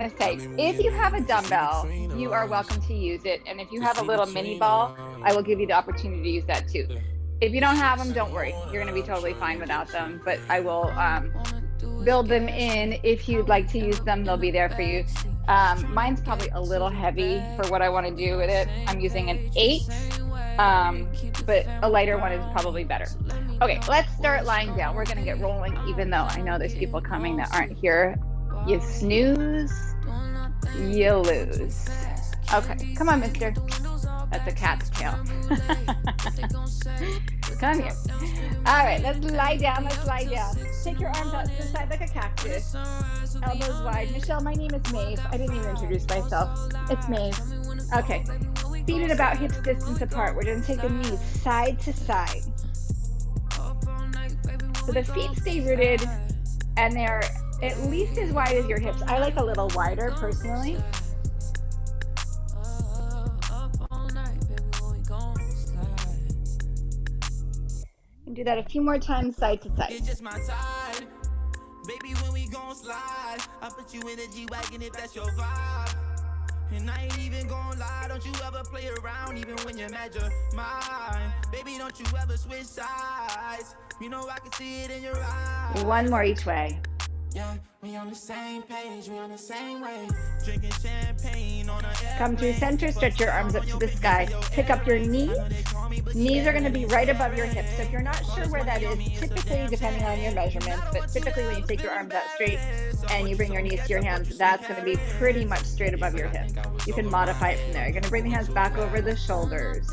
gonna say, if you have a dumbbell, you are welcome to use it. And if you have a little mini ball, I will give you the opportunity to use that too. If you don't have them, don't worry. You're gonna be totally fine without them. But I will build them in. If you'd like to use them, they'll be there for you. Mine's probably a little heavy for what I want to do with it. I'm using an 8, but a lighter one is probably better. Okay, let's start lying down. We're going to get rolling, even though I know there's people coming that aren't here. You snooze, you lose. Okay, come on, mister. That's a cat's tail. Come here. All right, let's lie down. Let's lie down. Take your arms out to the side like a cactus. Elbows wide. Michelle, my name is Maeve. I didn't even introduce myself. It's Maeve. Okay. Feet at about hips distance apart. We're going to take the knees side to side. So the feet stay rooted and they're at least as wide as your hips. I like a little wider personally. And do that a few more times side to side. It's just my time. Baby, when we gon' slide, I put you in a G-Wagon if that's your vibe. And I ain't even gon' lie, don't you ever play around even when you're mad your mind. Baby, don't you ever switch sides. You know I can see it in your eyes. One more each way. Yeah, we on the same page, we on the same way. Drinking champagne on a come through center, stretch your arms up to the sky. Pick up your knees. Knees are going to be right above your hips. So if you're not sure where that is, typically, depending on your measurements, but typically when you take your arms out straight and you bring your knees to your hands, that's going to be pretty much straight above your hips. You can modify it from there. You're going to bring the hands back over the shoulders.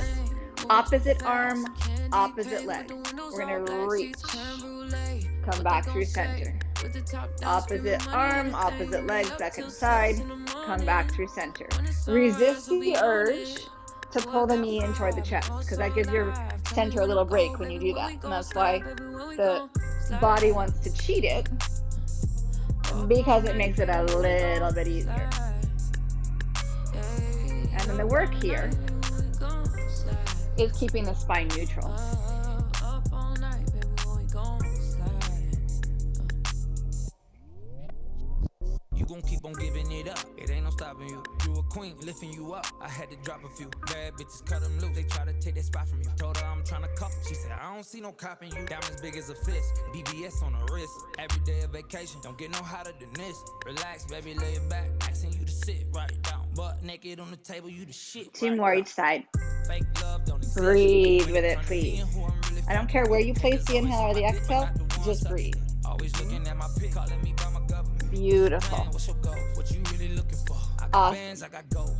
Opposite arm, opposite leg. We're going to reach. Come back through center. Opposite arm, opposite leg, second side. Come back through center. Resist the urge to pull the knee in toward the chest, because that gives your center a little break when you do that. And that's why the body wants to cheat it, because it makes it a little bit easier. And then the work here is keeping the spine neutral. You gon' keep on giving it up. It ain't no stopping you. You a queen, lifting you up. I had to drop a few. Bad bitches cut them loose. They try to take that spot from you. Told her I'm trying to cuff. She said, I don't see no cop in you. Diamonds big as a fist. BBS on the wrist. Every day of vacation. Don't get no hotter than this. Relax, baby, lay it back. Asking you to sit right down. Butt naked on the table, you the shit. Two more each side. Fake love don't exist. Breathe with it, please. I don't care where you place the inhale or the exhale. Just breathe. Always looking at my pic, calling me by my government. Beautiful. Awesome.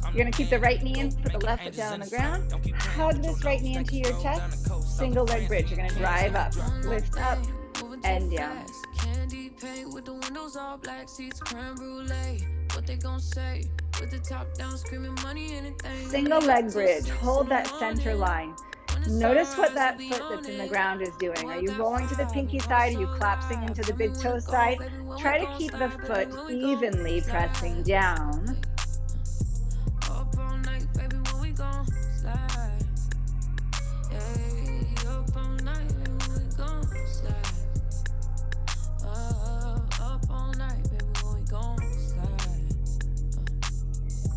You're going to keep the right knee in, put the left foot down on the ground. Hug this right knee into your chest. Single leg bridge. You're going to drive up, lift up, and down. Single leg bridge. Hold that center line. Notice what that foot that's in the ground is doing. Are you rolling to the pinky side? Are you collapsing into the big toe side? Try to keep the foot evenly pressing down.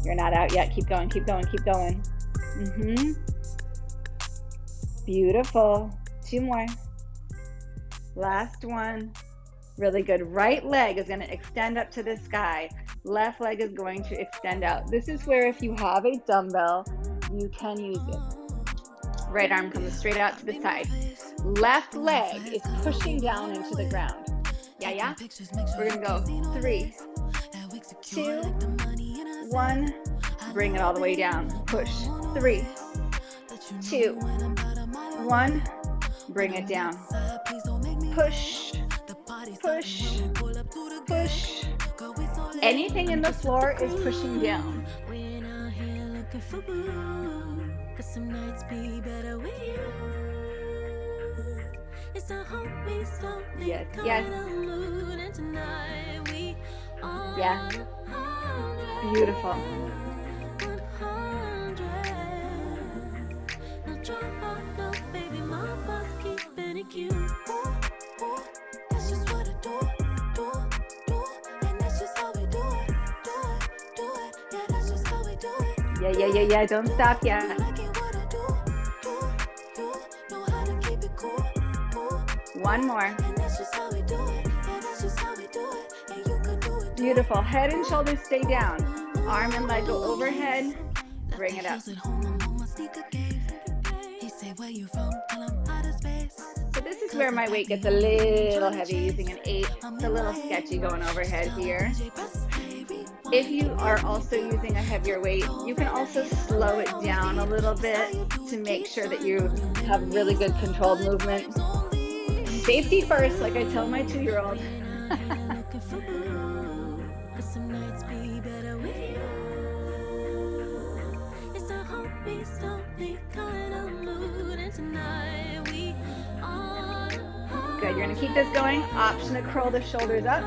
You're not out yet. Keep going, keep going, keep going. Beautiful. Two more. Last one. Really good. Right leg is going to extend up to the sky. Left leg is going to extend out. This is where if you have a dumbbell, you can use it. Right arm comes straight out to the side. Left leg is pushing down into the ground. Yeah? We're going to go 3, 2, 1. Bring it all the way down. Push. 3, 2, 1. Bring it down. Push. Push. Push. Anything in the floor is pushing down. Yes, yes. Yeah. Beautiful. Yeah. Don't stop yet. One more. Beautiful. Head and shoulders stay down. Arm and leg go overhead. Bring it up. So this is where my weight gets a little heavy using an 8. It's a little sketchy going overhead here. If you are also using a heavier weight, you can also slow it down a little bit to make sure that you have really good controlled movement. Safety first, like I tell my 2-year-old. Good, you're gonna keep this going. Option to curl the shoulders up.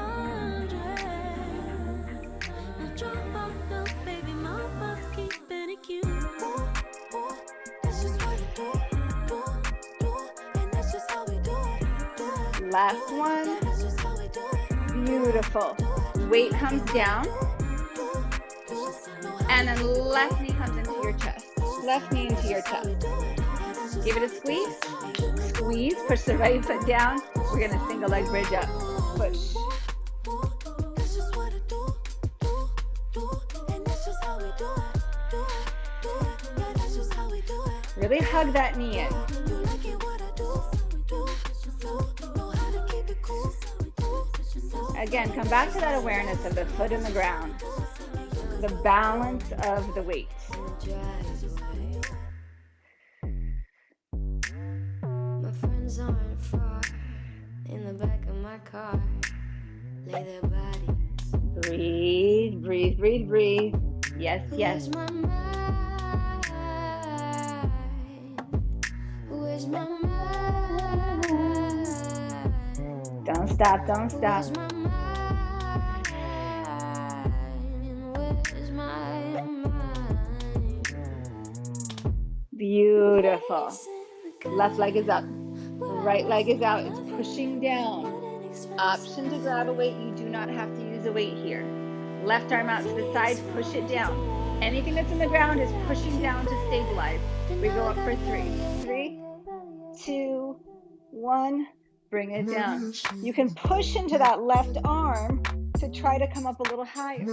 Last one. Beautiful. Weight comes down. And then left knee comes into your chest. Left knee into your chest. Give it a squeeze. Squeeze. Push the right foot down. We're going to single leg bridge up. Push. Really hug that knee in. Again, come back to that awareness of the foot in the ground, the balance of the weight. My friends aren't far in the back of my car. Lay their bodies. Breathe, breathe, breathe, breathe. Yes, yes. Where's my mind? Where's my mind? Don't stop, don't stop. Where's my mind? Where's my mind? Beautiful. Left leg is up. Right leg is out. It's pushing down. Option to grab a weight. You do not have to use a weight here. Left arm out to the side. Push it down. Anything that's in the ground is pushing down to stabilize. We go up for 3. 3, 2, 1. Bring it down. You can push into that left arm to try to come up a little higher.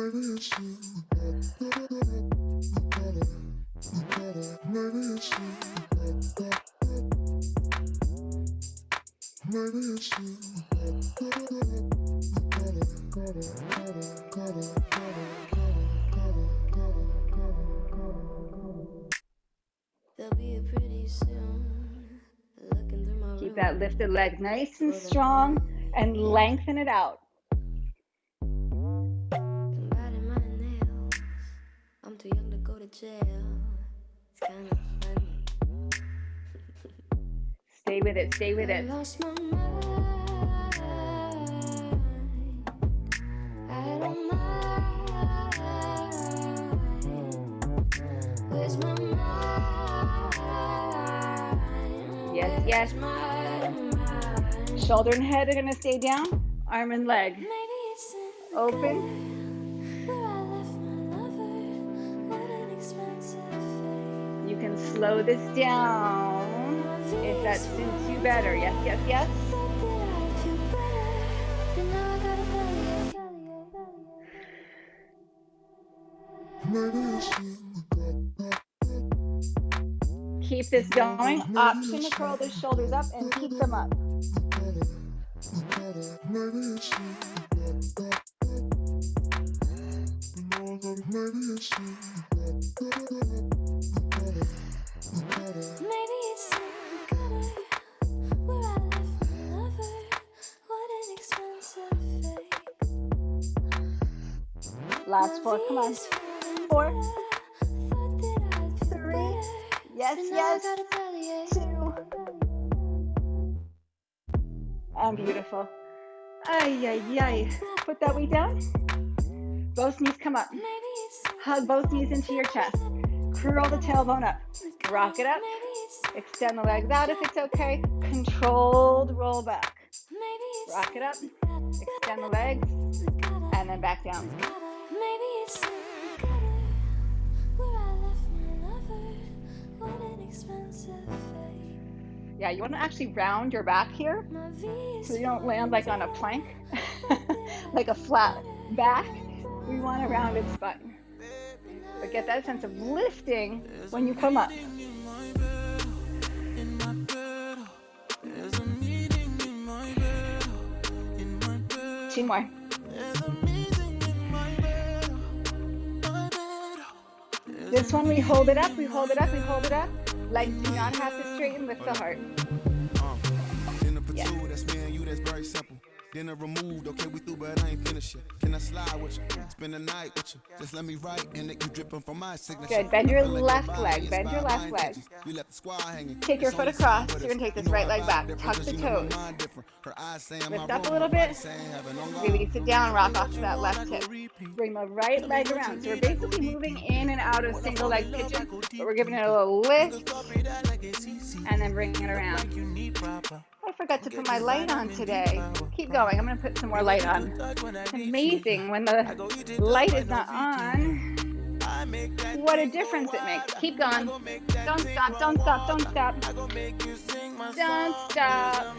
They'll be here pretty soon. Looking through my Keep that lifted leg nice and strong and lengthen it out. Biting my nails. I'm too young to go to jail. It's kind of funny. Stay with it, stay with I it. lost my mind. I don't mind. Where's my mind? Yes, yes. Shoulder and head are going to stay down. Arm and leg. Open. You can slow this down if that suits you better. Yes, yes, yes. Keep this going. Option to curl the shoulders up and keep them up. Last 4, come on. 4, 3, yes, yes, 2, and beautiful. Ay, ay, ay. Put that weight down. Both knees come up. Hug both knees into your chest. Curl the tailbone up. Rock it up. Extend the legs out if it's okay. Controlled roll back. Rock it up. Extend the legs. And then back down. Yeah, you want to actually round your back here so you don't land like on a plank, like a flat back. We want a rounded spine. But get that sense of lifting when you come up. 2 more. This one, we hold it up, we hold it up, we hold it up. Legs do not have to straighten, lift the heart. Yes. That's me and you, that's very simple. Dinner removed, okay, we through, but I ain't finished yet. Can I slide with you? Spend the night with you. Just let me write and you dripping from my signature. Good. Bend your left leg. Bend your left leg. Take your foot across. You're going to take this right leg back. Tuck the toes. Lift up a little bit. Release it down. Rock off to that left hip. Bring the right leg around. So we're basically moving in and out of single leg pigeon, but we're giving it a little lift and then bringing it around. I forgot to put my light on today. Keep going. I'm going to put some more light on. It's amazing when the light is not on. What a difference it makes. Keep going. Don't stop. Don't stop. Don't stop. Don't stop.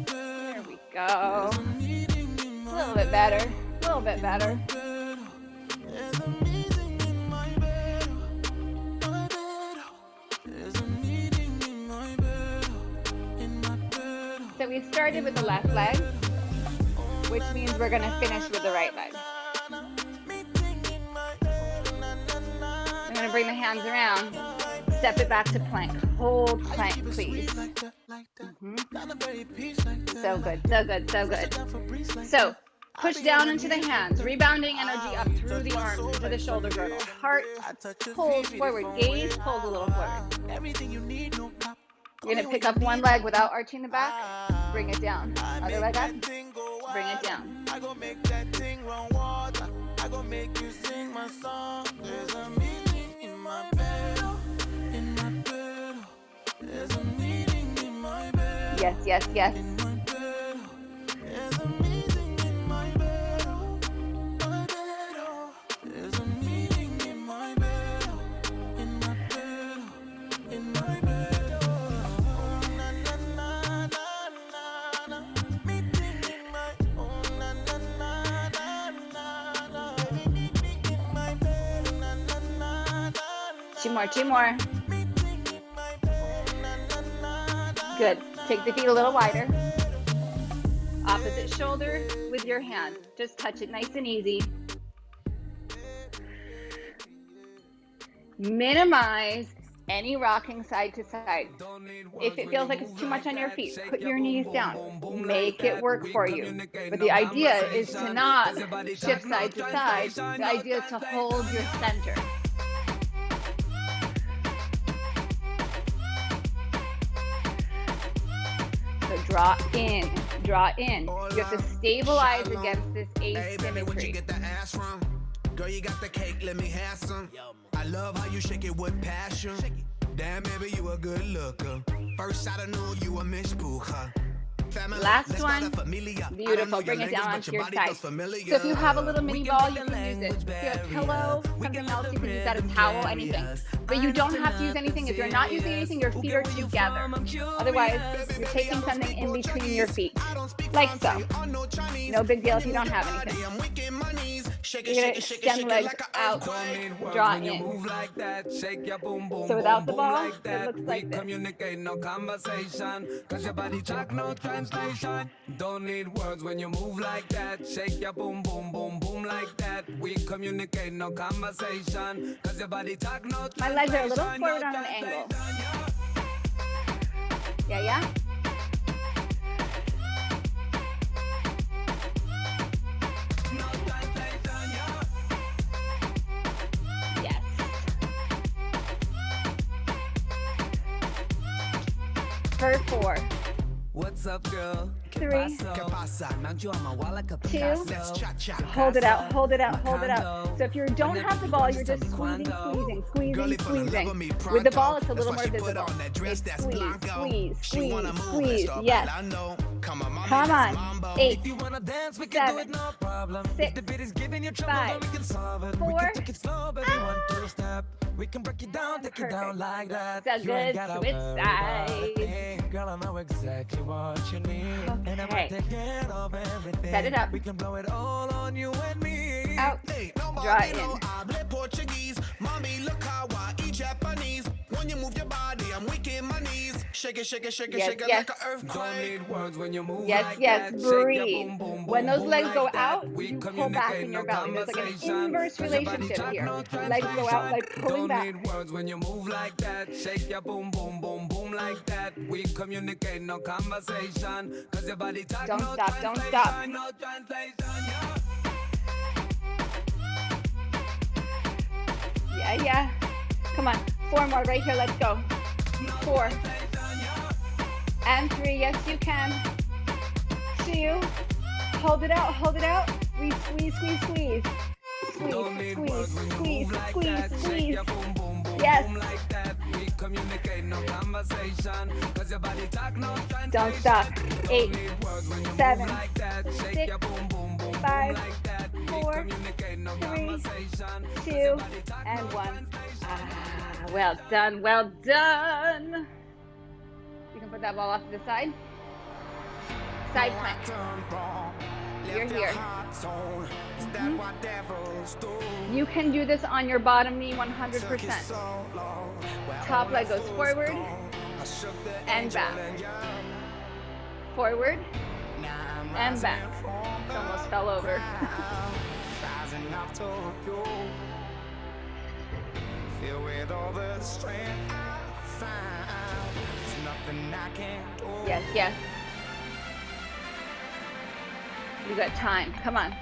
There we go. A little bit better. A little bit better. So we started with the left leg, which means we're going to finish with the right leg. I'm going to bring the hands around, step it back to plank. Hold plank, please. So good, so good, so good. So push down into the hands, rebounding energy up through the arms, into the shoulder girdle. Heart pulls forward, gaze pulls a little forward. You're going to pick up one leg without arching the back, bring it down. Other leg up, bring it down. Yes, yes, yes. Two more. Good. Take the feet a little wider. Opposite shoulder with your hand. Just touch it nice and easy. Minimize any rocking side to side. If it feels like it's too much on your feet, put your knees down. Make it work for you. But the idea is to not shift side to side. The idea is to hold your center. So draw in, draw in. You have to stabilize against this asymmetry. Girl, you got the cake, let me have some. I love how you shake it with passion. Damn, baby, you a good looker. First I knew you a Miss Booker. Last one. Beautiful. Bring it down onto your side. So if you have a little mini ball, you can use it. If you have a pillow, something else, you can use that, a towel, anything. But you don't have to use anything. If you're not using anything, your feet are together. Otherwise, you're taking something in between your feet. Like so. No big deal if you don't have anything. You're going to extend legs out, draw in. So without the ball, it looks like this. Communicate, no conversation. Cause your body talk, no translation. Don't need words when you move like that. Shake your boom, boom, boom, boom like that. We communicate, no conversation. Cause your body talk, no translation. My legs are a little forward on an angle. Yeah, yeah? Yes. For 4. What's up, girl? 3, 2, hold it out, hold it out, hold it out. So if you don't have the ball, you're just squeezing, squeezing, squeezing, squeezing. With the ball, it's a little more visible. It's squeeze, squeeze, squeeze, squeeze, yes. Come on. 8, 7, 6, 5, 4. We can break it down, take it down like that. So good. Switch sides. Girl, I know exactly what you need. And I might take care of everything. Set it up. We can blow it all on you and me. Out. Draw it in. Portuguese, mommy, look how I eat Japanese. When you move your body, I'm weak in my knees. Shake it, shake it, shake it, shake it like an earthquake. Don't need words when you move Yes, like yes, that. breathe. Boom, boom, When those boom legs like go that. out, We you pull back in your belly. There's like an inverse relationship here. Legs go out by pulling back. Don't need words when you move like that. Shake your boom, boom, boom, boom like that. We communicate, no conversation. Cause your body talk, Don't no stop, don't translation, stop. no translation, Yeah, yeah. Come on. 4 more right here. Let's go. 4. And 3. Yes, you can. 2. Hold it out. Hold it out. Squeeze, squeeze, squeeze, squeeze. Squeeze, squeeze, squeeze, squeeze, squeeze. Yes. Don't stop. 8, 7, 6, 5, 4, 3, 2, and 1. Well done, well done. You can put that ball off to the side. Side plank. You're here. You can do this on your bottom knee 100%. Top leg goes forward and back. Forward and back. It almost fell over. Yes, yes. You got time. Come on.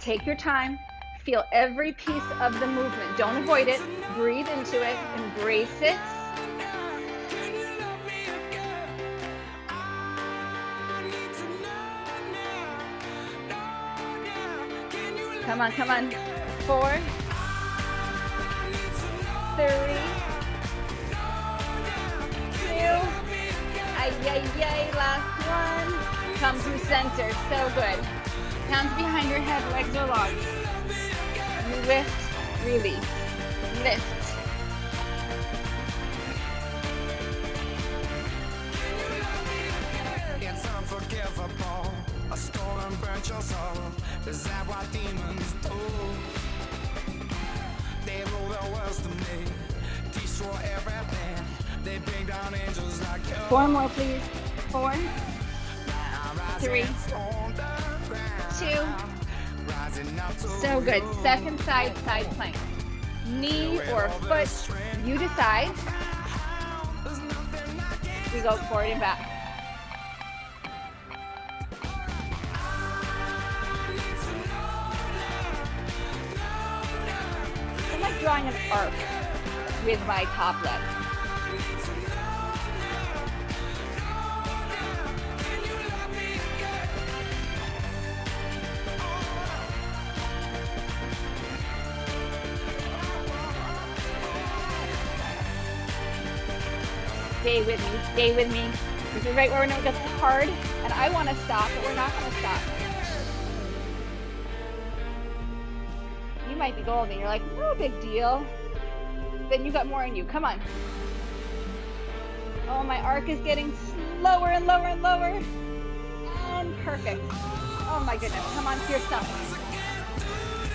Take your time. Feel every piece of the movement. Don't avoid it. Breathe into it. Embrace it. Come on, come on. 4, 3, 2. Ay, ay, ay. Last one. Come through center. So good. Hands behind your head. Legs are long. You lift, release. Lift. It's unforgivable. A stolen burnt your soul. Is that what demons do? They rule the world to me. Destroy everything. They bring down angels like you. 4 more, please. 4, 3, 2. So good. Second side, side plank. Knee or foot, you decide. We go forward and back. I'm like drawing an arc with my top leg. Stay with me, stay with me. This is right where it gets hard, and I want to stop, but we're not going to stop. You might be golden. You're like, no big deal. Then you got more in you. Come on. Oh, my arc is getting lower and lower and lower. And perfect. Oh my goodness. Come on to your stomach.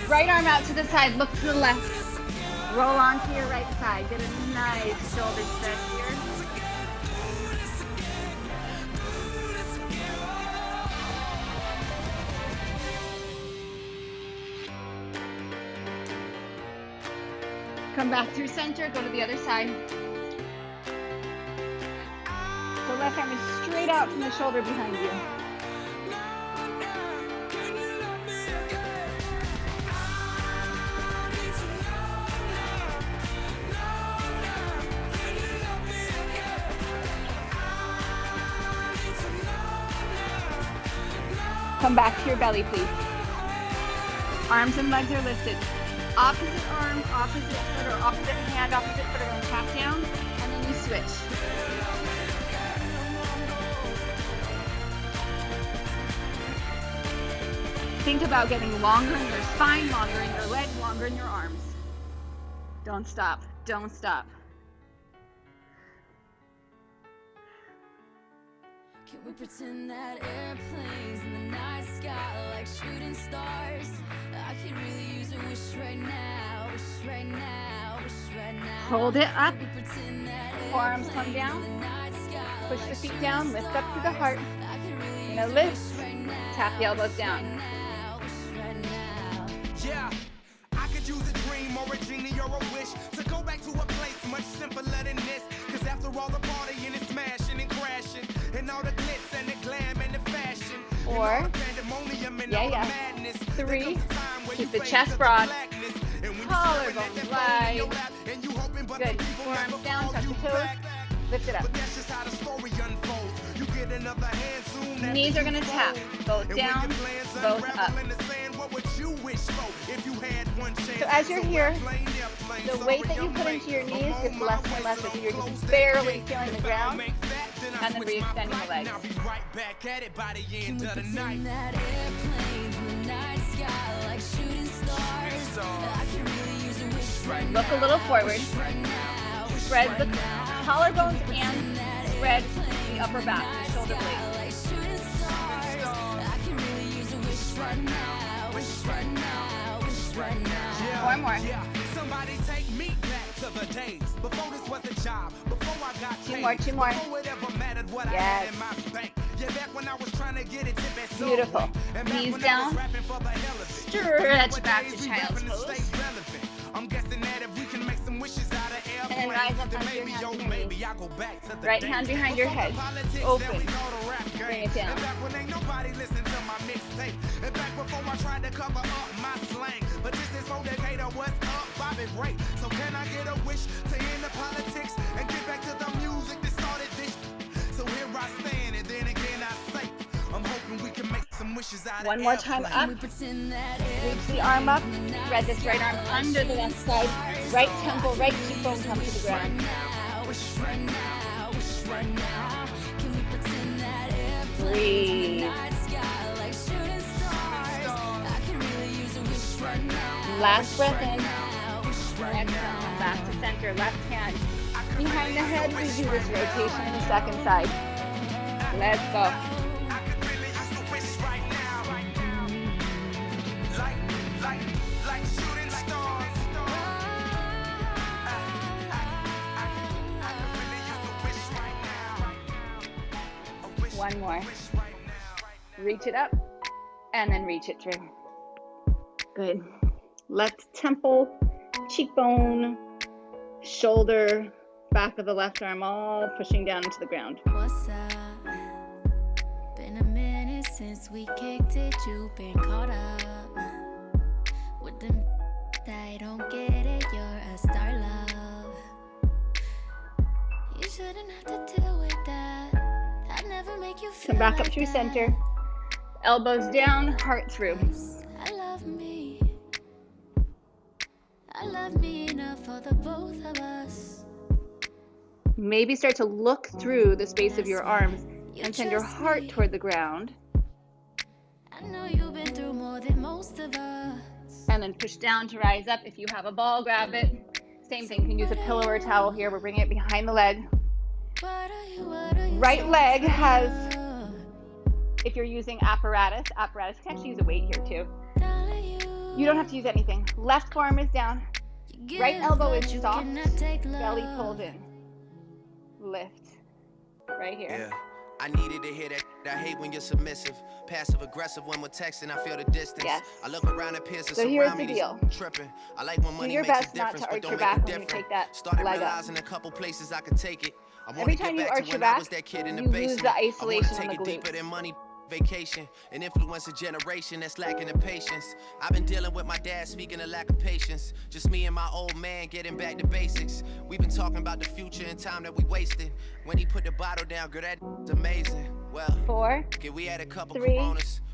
Right arm out to the side. Look to the left. Roll onto your right side. Get a nice shoulder stretch here. Come back through center, go to the other side. So left arm is straight out from the shoulder behind you. Come back to your belly, please. Arms and legs are lifted. Opposite arm, opposite foot, or opposite hand, opposite foot are going to tap down, and then you switch. Think about getting longer in your spine, longer in your leg, longer in your arms. Don't stop. Don't stop. Can we pretend that airplanes in the night sky like shooting stars? I could really use a wish right now, wish right now, wish right now. Hold it up. Can we pretend that Forearms come airplanes down. in the night sky Push the like feet down. Lift up through the heart. I could really You're use gonna a lift. wish right now, Tap the elbows down. wish right now. Yeah, I could use a dream or a genie or a wish to go back to a place much simpler than this. Cause after all the partying and smashing and crashing, and all the glitz and the glam and the fashion, 4. Yeah. 3. Keep the chest broad. Collarbones wide. Good. Forearms down, touch the toes. Lift it up. Knees are going to tap. Both down, both up. So as you're here, the weight that you put into your knees gets less and less as you're just barely feeling the ground. And then re-extending the legs. Can we pretend that airplanes in the night sky like shooting stars? I could really use a wish right now. Look a little forward. Right now, wish Spread right the now. collarbones and spread the upper back, the shoulder blades. Like shooting stars. I could really use a wish right now, wish right now, wish right now. One more. Somebody take me back to the days before this was a job, before I got paid. Two more. Before it ever mattered what I Yes. had in my bank. Yeah, back when I was trying to get it tip at Beautiful. Subway. And back Knees when I down. was rapping for the hell of it. Stretch back to Nowadays, we child's rapping to pose. stay relevant. I'm guessing that if we can make some wishes out of then airplanes, rise up then onto your maybe, hands yo, and your maybe knees. I go back to the Right days hand behind your before head. the politics Open. that we call the rap game. Bring it down. And back when ain't nobody listened to my mixtape. And back before I tried to cover up my slang. But this is for Decatur, what's up, Bobby Ray? So can I get a wish to end the politics and get back to the music that started this? So here I stand, and then again I say, I'm hoping we can make some wishes out of One more time airplanes. up. We pretend that Reach the arm up. Spread this right arm under the left side. Right temple, right cheekbone come to the ground. now, wish right now, wish right now. Can we pretend that airplanes Breathe. in the night sky like shooting stars? I can really use a wish right now. Last breath in. Wish right Exhale. Back to center. Left hand behind the head. We do this rotation in the second side. Let's go. I could really use a wish right now. Like shooting stars. I could really use a wish right now. A wish, One more. wish right now. Reach it up and then reach it through. Good. Left temple, cheekbone, shoulder, back of the left arm, all pushing down into the ground. What's up? Been a minute since we kicked it. You've been caught up with them that don't get it. You're a star, love. You shouldn't have to deal with that. That never make you feel Come back up like through that. center. Elbows down, heart through. I love me. I love me enough for the both of us. Maybe start to look through the space of your arms and send your heart toward the ground. I know you've been through more than most of us. And then push down to rise up. If you have a ball, grab it. Same thing, you can use a pillow or a towel here. We're bringing it behind the leg. What are you Right so leg has, afraid of? if you're using apparatus, you can actually use a weight here too. Darling, You don't have to use anything. Left forearm is down. you Right give, elbow but is you soft. cannot take Belly love. pulled in. Lift. Right here. Yeah, I needed to hear that. I hate when you're submissive, passive aggressive when we're texting. I feel the distance. Yes. I look around at peers and So here's surround me. the these deal. Tripping. I like when money your makes best a not difference, to but arch don't your make back it when you different. take that Started leg up. realizing a couple places I could take it. I Every wanna time get you back arch to your when I back, was that kid in the you lose basement. the I wanna isolation take in it the deeper glutes. than money. Vacation and influence a generation that's lacking the patience. I've been dealing with my dad speaking of lack of patience. Just me and my old man getting back to basics. We've been talking about the future and time that we wasted. When he put the bottle down, girl, that's amazing. Well, 4, okay, we had a couple 3, Coronas.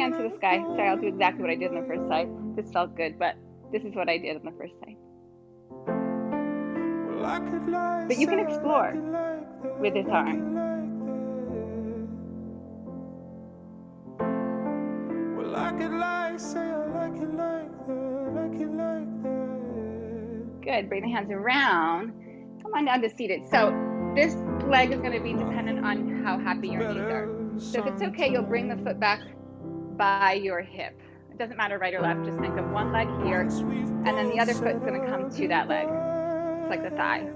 hands to the sky. Sorry, I'll do exactly what I did on the first side. This felt good, but this is what I did on the first side. But you can explore with this arm. Good. Bring the hands around. Come on down to seated. So this leg is going to be dependent on how happy your knees are. So if it's okay, you'll bring the foot back by your hip. It doesn't matter right or left. Just think of one leg here, and then the other foot's going to come to that leg. It's like the thigh.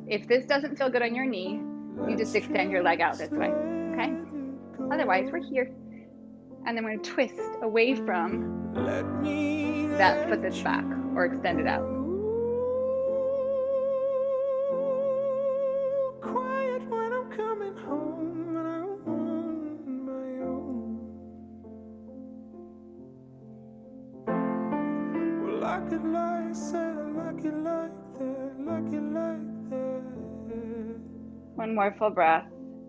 If this doesn't feel good on your knee, you just extend your leg out this way, okay? Otherwise, we're here. And then we're going to twist away from that foot that's back, or extend it out. Quiet when I'm coming home and I'm on my own. Well, I could lie, say I like it like that, like it like that. One more full breath.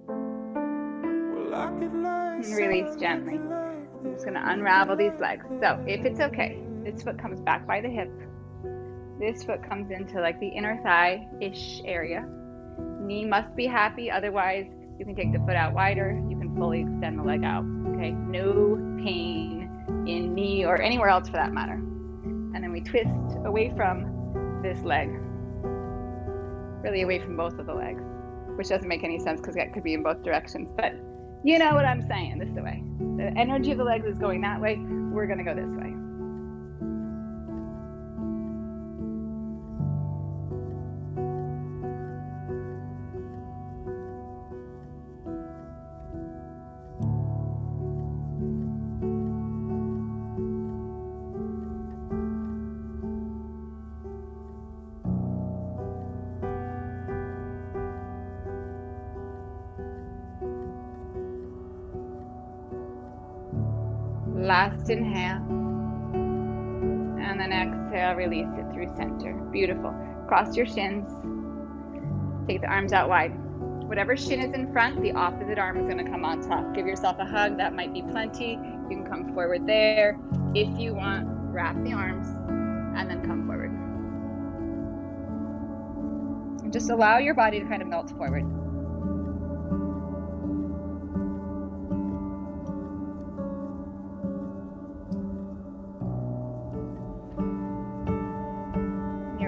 Well, I could lie, And release gently. I'm just going to unravel these legs. So if it's okay, this foot comes back by the hip. This foot comes into like the inner thigh-ish area. Knee must be happy, otherwise you can take the foot out wider. You can fully extend the leg out, okay? No pain in knee or anywhere else for that matter. And then we twist away from this leg. Really away from both of the legs, which doesn't make any sense because that could be in both directions, but you know what I'm saying, this is the way. The energy of the legs is going that way, we're gonna go this way. Last inhale, and then exhale, release it through center. Beautiful. Cross your shins, take the arms out wide. Whatever shin is in front, the opposite arm is going to come on top. Give yourself a hug, that might be plenty. You can come forward there. If you want, wrap the arms and then come forward. And just allow your body to kind of melt forward.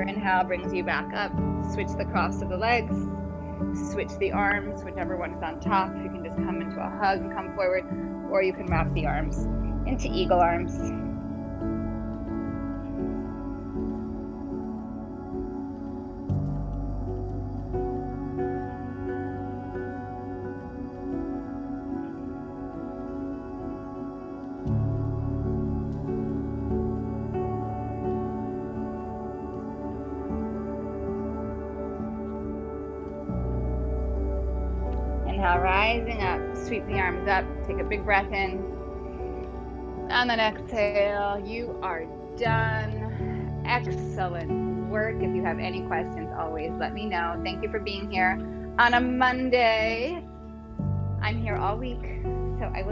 Inhale brings you back up. Switch the cross of the legs. Switch the arms, whichever one is on top. You can just come into a hug and come forward, or you can wrap the arms into eagle arms. Inhale, rising up, sweep the arms up, take a big breath in, and then exhale. You are done. Excellent work. If you have any questions, always let me know. Thank you for being here on a Monday. I'm here all week, so I will